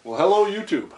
Well, hello YouTube.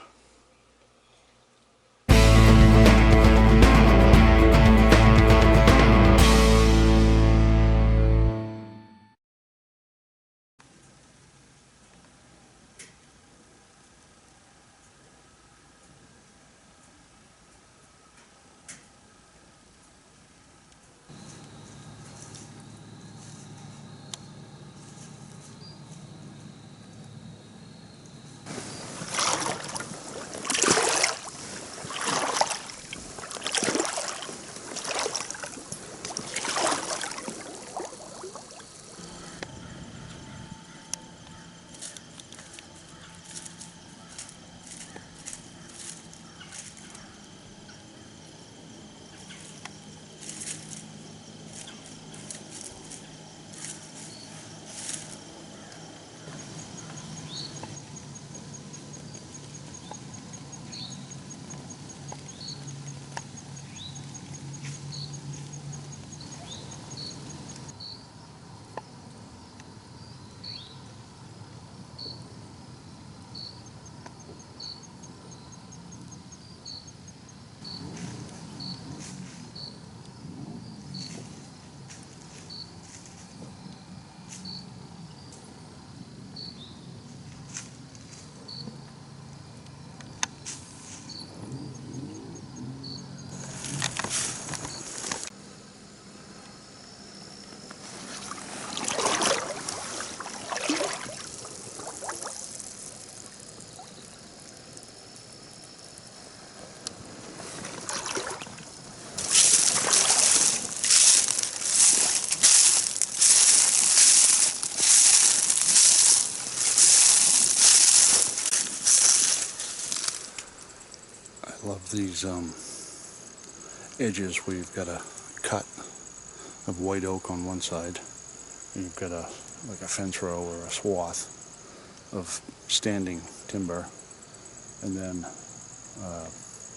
I love these edges where you've got a cut of white oak on one side, and you've got like a fence row or a swath of standing timber, and then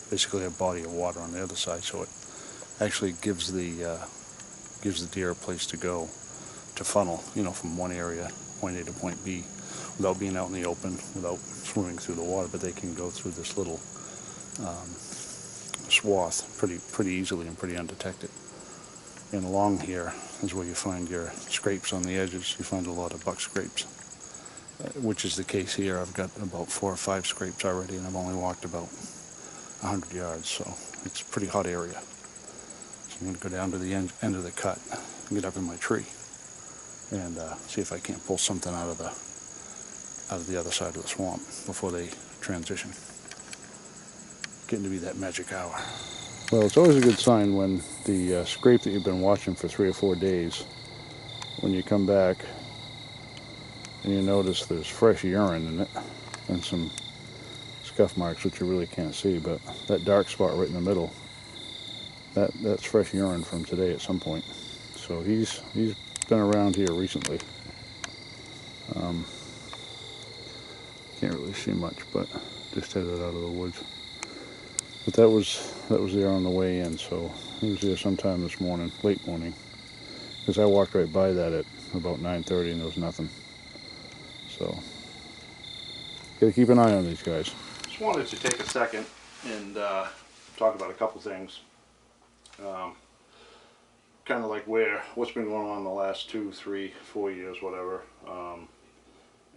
basically a body of water on the other side. So it actually gives the deer a place to go to funnel, from one area, point A to point B, without being out in the open, without swimming through the water. But they can go through this little swath pretty easily and pretty undetected. And along here is where you find your scrapes on the edges. You find a lot of buck scrapes, which is the case here. I've got about 4 or 5 scrapes already, and I've only walked about 100 yards, so it's a pretty hot area. So I'm going to go down to the end of the cut and get up in my tree and see if I can't pull something out of the other side of the swamp before they transition. Getting to be that magic hour. Well, it's always a good sign when the scrape that you've been watching for 3 or 4 days, when you come back and you notice there's fresh urine in it and some scuff marks, which you really can't see, but that dark spot right in the middle, that's fresh urine from today at some point. So he's been around here recently. Can't really see much, but just headed out of the woods. But that was there on the way in, so he was there sometime this morning, late morning, because I walked right by that at about 9:30 and there was nothing. So, gotta keep an eye on these guys. Just wanted to take a second and talk about a couple things. Kind of like what's been going on the last 2, 3, 4 years, whatever,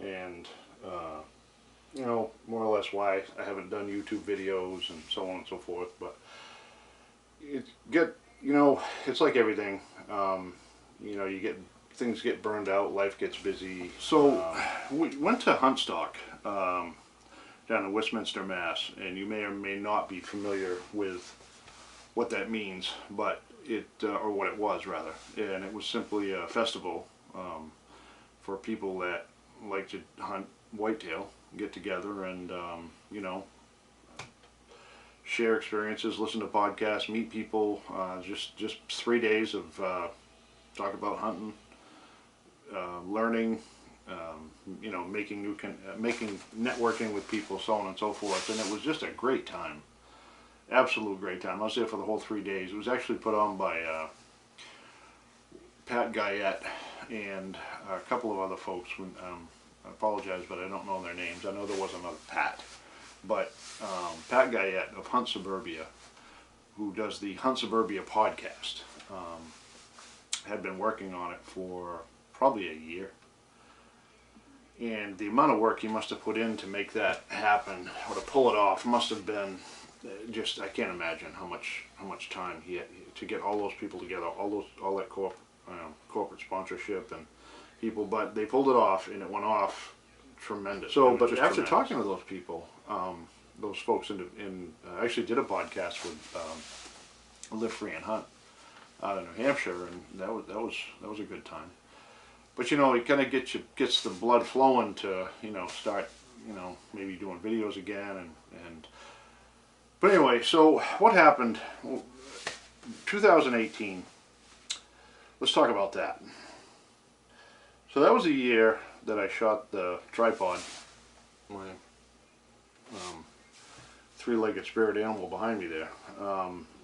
and more or less why I haven't done YouTube videos and so on and so forth. But it's like everything. Things get burned out, life gets busy. So we went to Huntstock down in Westminster, Mass, and you may or may not be familiar with what that means, but or what it was rather, and it was simply a festival for people that like to hunt whitetail, get together and share experiences, listen to podcasts, meet people. Just 3 days of talk about hunting, learning, making networking with people, so on and so forth. And it was just a great time, absolute great time. I was there for the whole 3 days. It was actually put on by Pat Guyette and a couple of other folks. I apologize, but I don't know their names. I know there was another Pat, but Pat Guyette of Hunt Suburbia, who does the Hunt Suburbia podcast, had been working on it for probably a year. And the amount of work he must have put in to make that happen, or to pull it off, must have been just, I can't imagine how much time he had to get all those people together, all that corporate sponsorship and people. But they pulled it off, and it went off tremendous. So, but after talking to those people, those folks I actually did a podcast with Live Free and Hunt out of New Hampshire, and that was a good time. But you know, it kind of gets the blood flowing to, you know, start, you know, maybe doing videos again and. But anyway, so what happened? 2018. Let's talk about that. So that was a year that I shot the tripod, my three-legged spirit animal behind me there,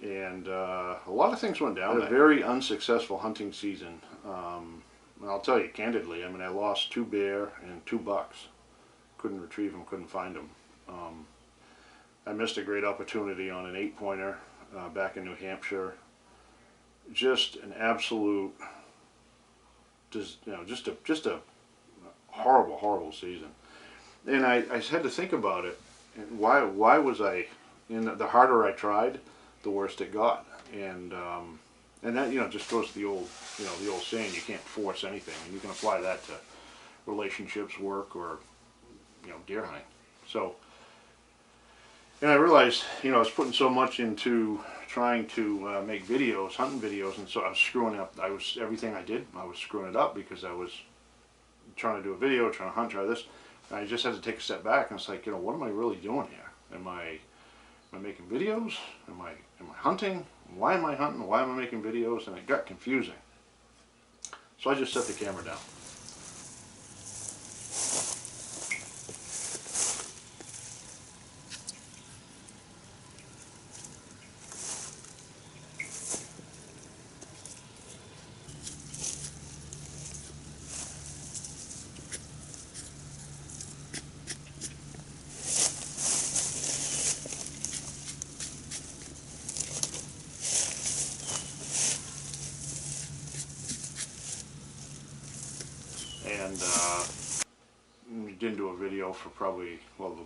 and a lot of things went down. A very unsuccessful hunting season. And I'll tell you candidly, I mean, I lost 2 bear and 2 bucks. Couldn't retrieve them, couldn't find them. I missed a great opportunity on an 8-pointer back in New Hampshire. Just an absolute, just a horrible season. And I had to think about it. Why was I? And the harder I tried, the worse it got. And that, you know, just goes to the old saying, you can't force anything, and you can apply that to relationships, work, or, you know, deer hunting. So, and I realized, you know, I was putting so much into trying to make videos, hunting videos, and so I was screwing up. Everything I did, I was screwing it up because I was trying to do a video, trying to hunt, try this. And I just had to take a step back, and it's like, you know, what am I really doing here? Am I making videos? Am I hunting? Why am I hunting? Why am I making videos? And it got confusing. So I just set the camera down. And didn't do a video for probably, well,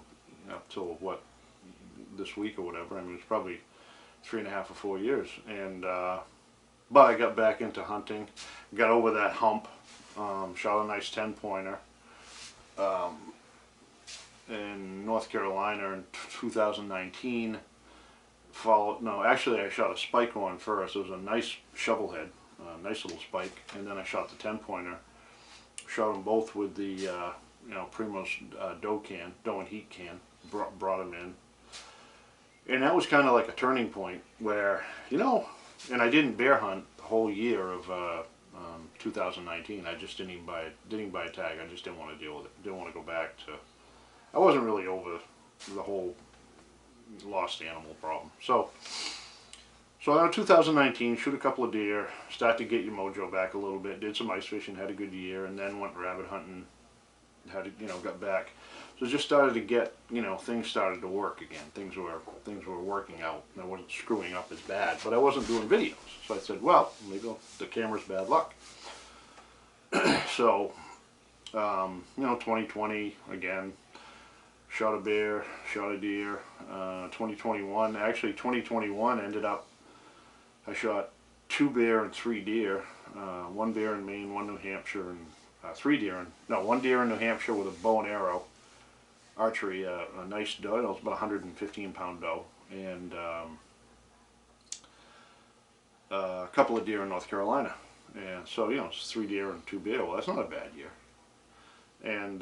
up till what, this week or whatever. I mean, it was probably 3.5 or 4 years. And but I got back into hunting, got over that hump, shot a nice 10-pointer in North Carolina in 2019. Actually I shot a spike one first. It was a nice shovel head, nice little spike, and then I shot the 10-pointer. Shot them both with the you know, Primo's doe and heat can. Brought them in, and that was kind of like a turning point where, you know, and I didn't bear hunt the whole year of 2019. I just didn't buy a tag. I just didn't want to deal with it. Didn't want to go back to. I wasn't really over the whole lost animal problem. So in 2019, shoot a couple of deer, start to get your mojo back a little bit, did some ice fishing, had a good year, and then went rabbit hunting, got back. So just started to get, you know, things started to work again. Things were working out. I wasn't screwing up as bad, but I wasn't doing videos. So I said, well, maybe the camera's bad luck. So, you know, 2020, again, shot a bear, shot a deer. 2021, actually 2021 ended up, I shot 2 bear and 3 deer, 1 bear in Maine, 1 New Hampshire, and 1 deer in New Hampshire with a bow and arrow, archery, a nice doe. It was about a 115-pound doe, and a couple of deer in North Carolina. And so, you know, it's 3 deer and 2 bear. Well, that's not a bad year. And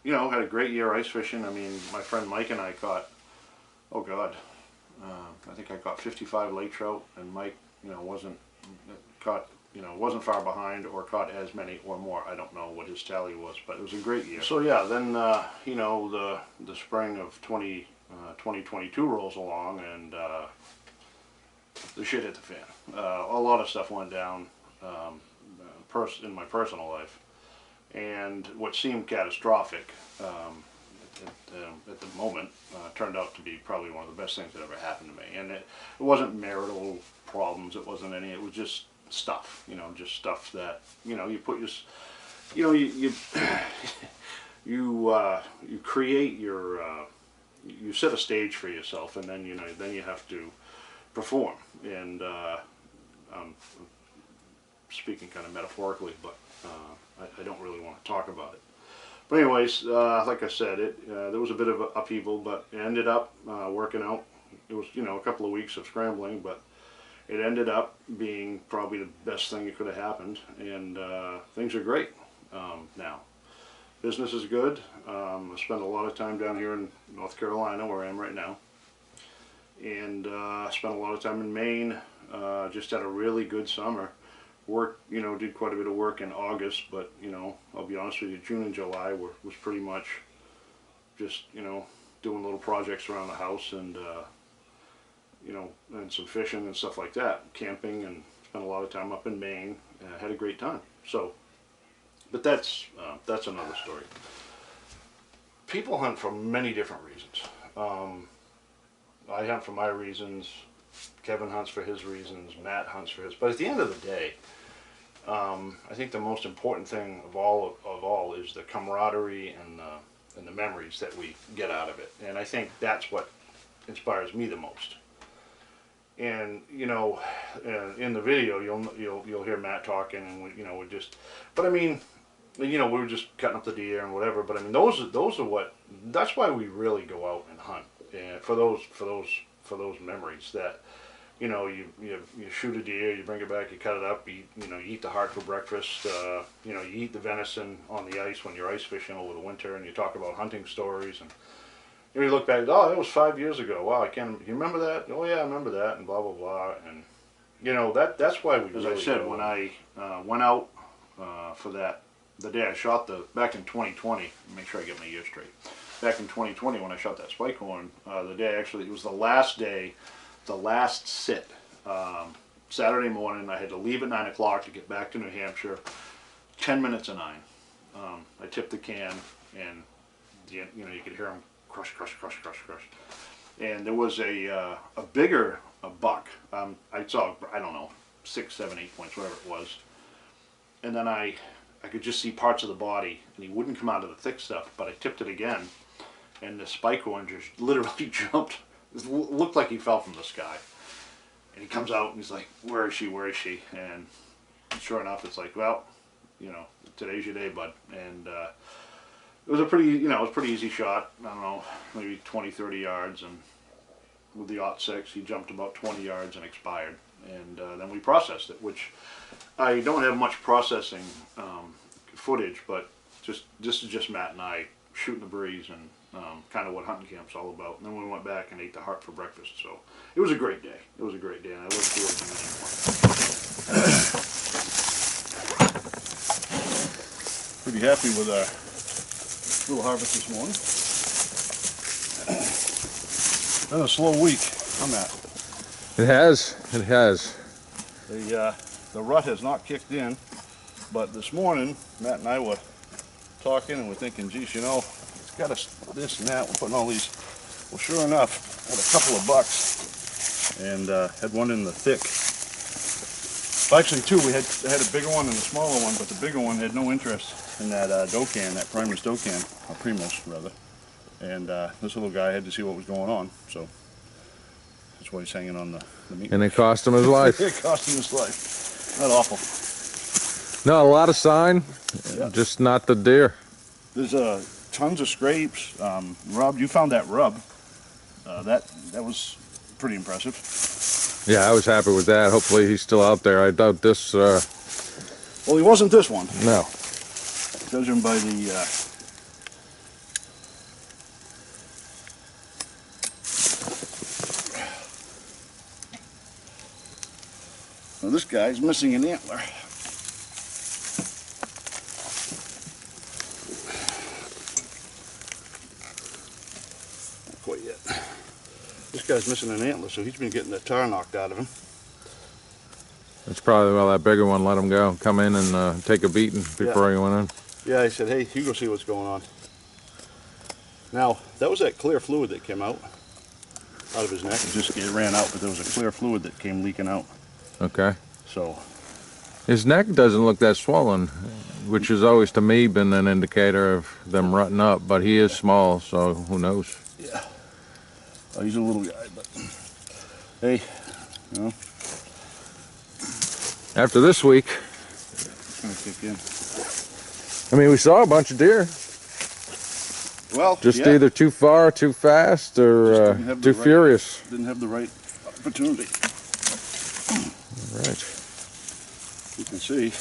you know, had a great year ice fishing. I mean, my friend Mike and I caught, oh God, I think I caught 55 lake trout, and Mike, you know, wasn't far behind or caught as many or more. I don't know what his tally was, but it was a great year. So yeah, then you know, the spring of 2022 rolls along, and the shit hit the fan. A lot of stuff went down in my personal life. and what seemed catastrophic at the moment turned out to be probably one of the best things that ever happened to me. And it wasn't marital problems, it wasn't any, it was just stuff, you know, just stuff that, you know, you put your, you know, you you create your, you set a stage for yourself, and then, you know, then you have to perform. And I'm speaking kind of metaphorically, but I don't really want to talk about it. But anyways, like I said, there was a bit of upheaval, but it ended up working out. It was, you know, a couple of weeks of scrambling, but it ended up being probably the best thing that could have happened, and things are great now. Business is good. I spend a lot of time down here in North Carolina, where I am right now, and I spent a lot of time in Maine. Just had a really good summer. Work, you know, did quite a bit of work in August, but, you know, I'll be honest with you, June and July was pretty much just, you know, doing little projects around the house, and you know, and some fishing and stuff like that, camping, and spent a lot of time up in Maine. Had a great time. So, but that's another story. People hunt for many different reasons. I hunt for my reasons. Kevin hunts for his reasons. Matt hunts for his. But at the end of the day, I think the most important thing of all is the camaraderie and the memories that we get out of it. And I think that's what inspires me the most. And, you know, in the video you'll hear Matt talking, and we just. But I mean, you know, we were just cutting up the deer and whatever. But I mean, those are what. That's why we really go out and hunt, and for those memories that. You know, you shoot a deer, you bring it back, you cut it up, you eat the heart for breakfast. You know, you eat the venison on the ice when you're ice fishing over the winter, and you talk about hunting stories, and you look back, oh, that was 5 years ago. Wow, you remember that? Oh yeah, I remember that, and blah blah blah. And you know, that's why we. As really I said, when I went out for the day I shot back in 2020. Make sure I get my year straight. Back in 2020, when I shot that spike horn, the day actually it was the last day. The last sit, Saturday morning. I had to leave at 9 o'clock to get back to New Hampshire. 10 minutes of 9. I tipped the can, and you could hear them crush, crush, crush, crush, crush. And there was a bigger buck. I saw, I don't know, 6, 7, 8 points, whatever it was. And then I could just see parts of the body, and he wouldn't come out of the thick stuff. But I tipped it again, and the spike horn just literally jumped. It looked like he fell from the sky. And he comes out and he's like, where is she, where is she? And sure enough, it's like, well, you know, today's your day, bud. And it was a pretty, it was a pretty easy shot. I don't know, maybe 20, 30 yards. And with the .6, he jumped about 20 yards and expired. And then we processed it, which I don't have much processing footage, but this is just Matt and I shooting the breeze, and kind of what hunting camp's all about. And then we went back and ate the heart for breakfast. So it was a great day. It was a great day, and I look forward to this one. Pretty happy with our little harvest this morning. Been a slow week. I'm at. It has. It has. The rut has not kicked in, but this morning Matt and I were talking, and we're thinking, geez, you know, it's got us this and that. We're putting all these. Well, sure enough, had a couple of bucks, and had one in the thick. Well, actually, two. We had a bigger one and a smaller one, but the bigger one had no interest in that doe can, that Primus doe can, or Primos rather. And this little guy had to see what was going on, so that's why he's hanging on the meat. And it cost him his life. It cost him his life. Not awful. No, a lot of sign, yeah. Just not the deer. There's tons of scrapes. Rub, you found that rub. That was pretty impressive. Yeah, I was happy with that. Hopefully he's still out there. I doubt this. Well, he wasn't this one. No. Judging by the. Well, this guy's missing an antler. Not quite yet. This guy's missing an antler, so he's been getting the tar knocked out of him. That's probably, well, that bigger one let him go. Come in and take a beating before he went in. Yeah, I said, hey, you go see what's going on. Now, that was that clear fluid that came out of his neck. It ran out, but there was a clear fluid that came leaking out. Okay. So His neck doesn't look that swollen, which has always to me been an indicator of them rutting up, but he is small, so who knows? yeah, he's a little guy, but hey, you know, After this week, it's gonna kick in. I mean, we saw a bunch of deer. Well, Just yeah. either too far, too fast, or too furious. Didn't have the right opportunity. All right. You can see.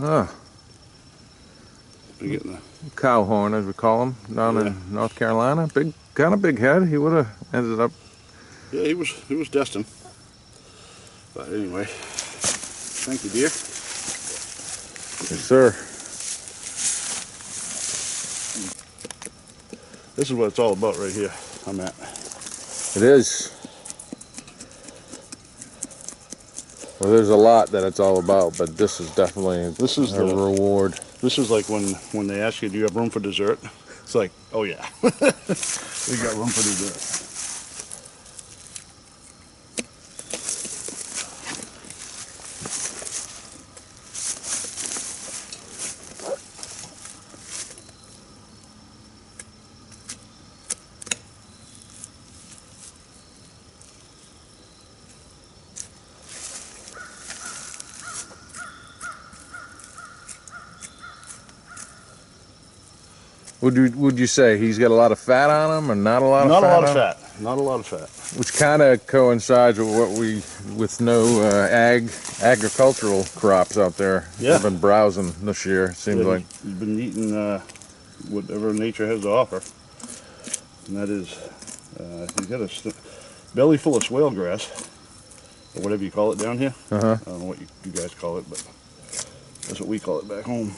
Ah, Been getting the cow horn, as we call him, down Yeah. in North Carolina. Kind of big head. He would have ended up. Yeah, he was destined. But anyway, thank you, dear. Yes, sir. This is what it's all about right here. I'm at. It is. Well, there's a lot that it's all about, but this is definitely a reward. This is like when they ask you, do you have room for dessert? It's like, oh yeah, we got room for dessert. Would you say he's got a lot of fat on him, or not a lot of fat? Not a lot of on him? fat. Not a lot of fat. Which kind of coincides with with no agricultural crops out there. Yeah. I've been browsing this year. It seems like He's been eating whatever nature has to offer, and that is he's got a belly full of swale grass, or whatever you call it down here. I don't know what you guys call it, but that's what we call it back home.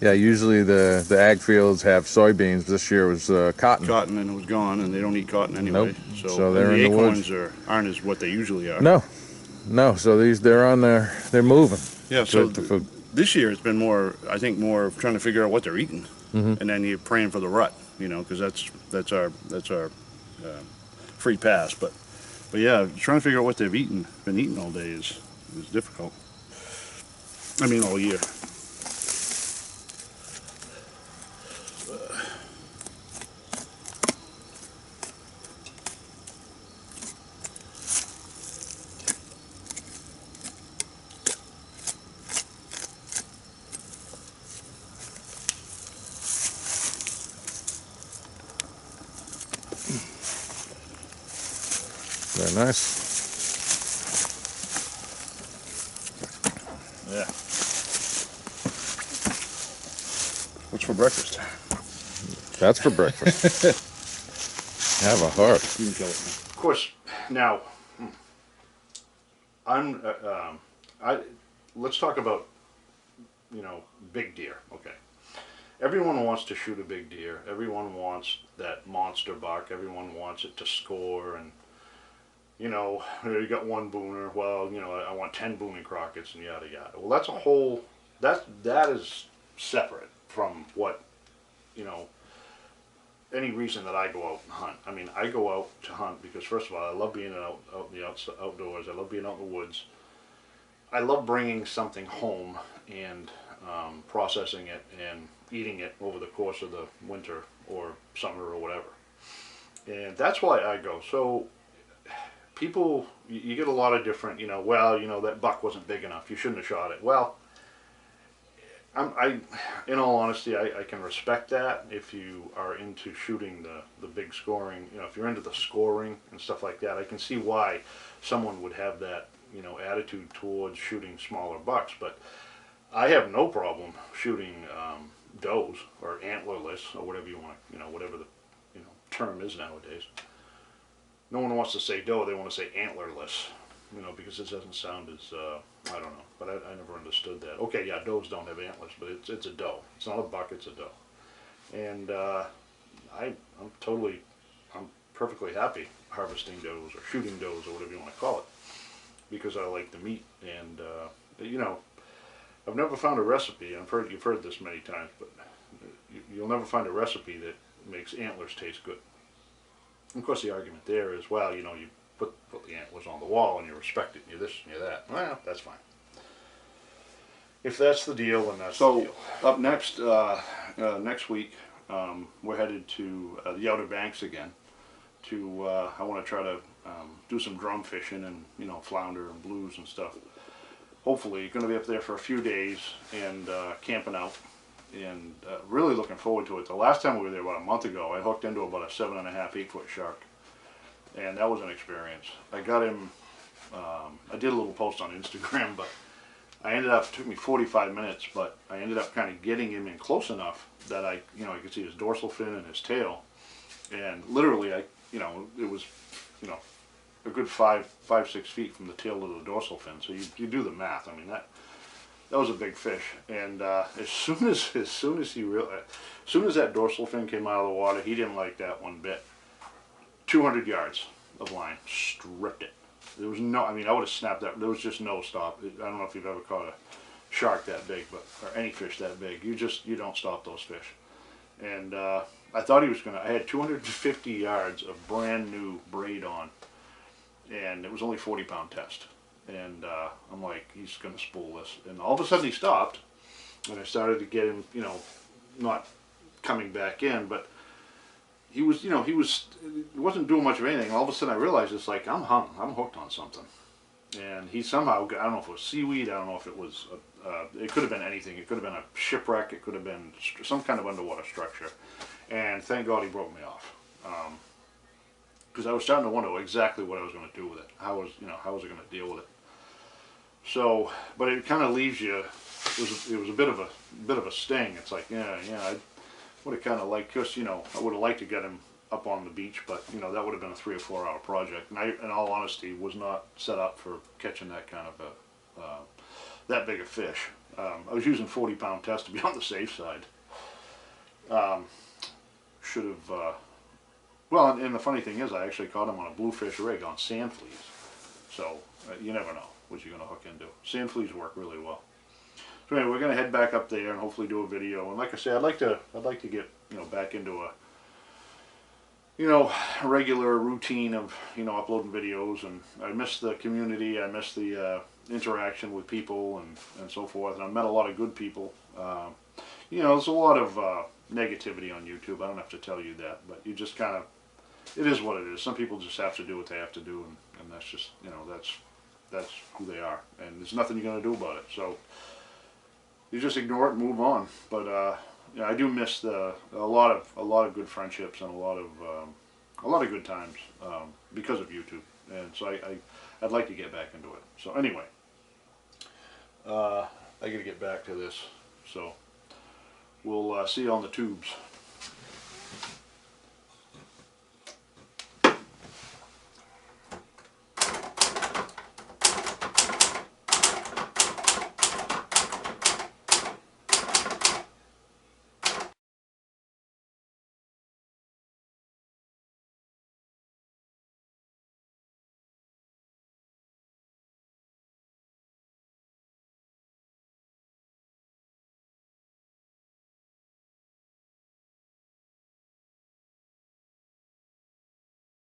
yeah. Usually the ag fields have soybeans. This year was cotton. Cotton, and it was gone, and they don't eat cotton anyway. Nope. So they're and in the acorns woods. aren't as what they usually are. No. So they're on there. They're moving. Yeah. So this year it's been more, I think, more of trying to figure out what they're eating, and then you're praying for the rut, you know, because that's our free pass. But yeah, trying to figure out what they've been eating all day is difficult. I mean, all year. Very nice. Yeah. What's for breakfast? That's for breakfast. Have a heart. You can kill it. Of course. Now, let's talk about, big deer. Okay. Everyone wants to shoot a big deer. Everyone wants that monster buck. Everyone wants it to score, and you got one booner. Well, I want 10 booming Crockett's and yada yada. Well, that's a whole. That is separate from what, any reason that I go out and hunt. I mean, I go out to hunt because, first of all, I love being out in the outdoors. I love being out in the woods. I love bringing something home and processing it and eating it over the course of the winter or summer or whatever. And that's why I go. So people, you get a lot of different, that buck wasn't big enough. You shouldn't have shot it. Well, in all honesty, I can respect that if you are into shooting the big scoring. If you're into the scoring and stuff like that, I can see why someone would have that, attitude towards shooting smaller bucks. But I have no problem shooting does or antlerless or whatever you want to, whatever the term is nowadays. No one wants to say doe; they want to say antlerless. Because it doesn't sound as, I don't know, but I never understood that. Okay, yeah, does don't have antlers, but it's a doe. It's not a buck, it's a doe. And I'm perfectly happy harvesting does or shooting does or whatever you want to call it, because I like the meat. And you know, I've never found a recipe. You've heard this many times, but you'll never find a recipe that makes antlers taste good. And of course, the argument there is, well, you know, you put the antlers on the wall and you respect it, and you're this and you're that. Well, that's fine. If that's the deal, then that's the deal. Up next, next week, we're headed to the Outer Banks again. I want to try to do some drum fishing and, you know, flounder and blues and stuff. Hopefully, going to be up there for a few days and camping out, and really looking forward to it. The last time we were there, about a month ago, I hooked into about a 7.5, 8 foot shark, and that was an experience. I got him. I did a little post on Instagram, but I ended up, it took me 45 minutes, but I ended up kind of getting him in close enough that I could see his dorsal fin and his tail, and literally, it was, a good 5-6 feet from the tail to the dorsal fin. So you do the math. I mean, that was a big fish. And as soon as that dorsal fin came out of the water, he didn't like that one bit. 200 yards of line, stripped it. There was no, I mean, I would have snapped that. There was just no stop. I don't know if you've ever caught a shark that big, or any fish that big. You don't stop those fish. And I thought he was gonna. I had 250 yards of brand new braid on, and it was only 40-pound test. And I'm like, he's gonna spool this. And all of a sudden he stopped, and I started to get him, not coming back in, but he wasn't doing much of anything. All of a sudden I realized it's like, I'm hooked on something. And he somehow, I don't know if it was seaweed, I don't know if it was, it could have been anything. It could have been a shipwreck, it could have been some kind of underwater structure. And thank God he broke me off. Because I was starting to wonder exactly what I was going to do with it. How was I going to deal with it? So, but it kind of leaves you, it was a bit of a sting. It's like, I would have kind of liked, because, I would have liked to get him up on the beach, but, that would have been a 3 or 4 hour project. And I, in all honesty, was not set up for catching that kind of that big a fish. I was using 40-pound test to be on the safe side. Should have, well, and the funny thing is, I actually caught him on a bluefish rig on sand fleas. So, you never know what you're going to hook into. Sand fleas work really well. So anyway, we're going to head back up there and hopefully do a video. And like I said, I'd like to get, back into a regular routine of, uploading videos. And I miss the community. I miss the interaction with people and so forth. And I've met a lot of good people. There's a lot of negativity on YouTube. I don't have to tell you that, but you just kind of, it is what it is. Some people just have to do what they have to do, and that's just, that's who they are, and there's nothing you're going to do about it. So you just ignore it and move on. But I do miss a lot of good friendships and a lot of good times because of YouTube, and so I'd like to get back into it. So anyway, I got to get back to this. So we'll see you on the tubes.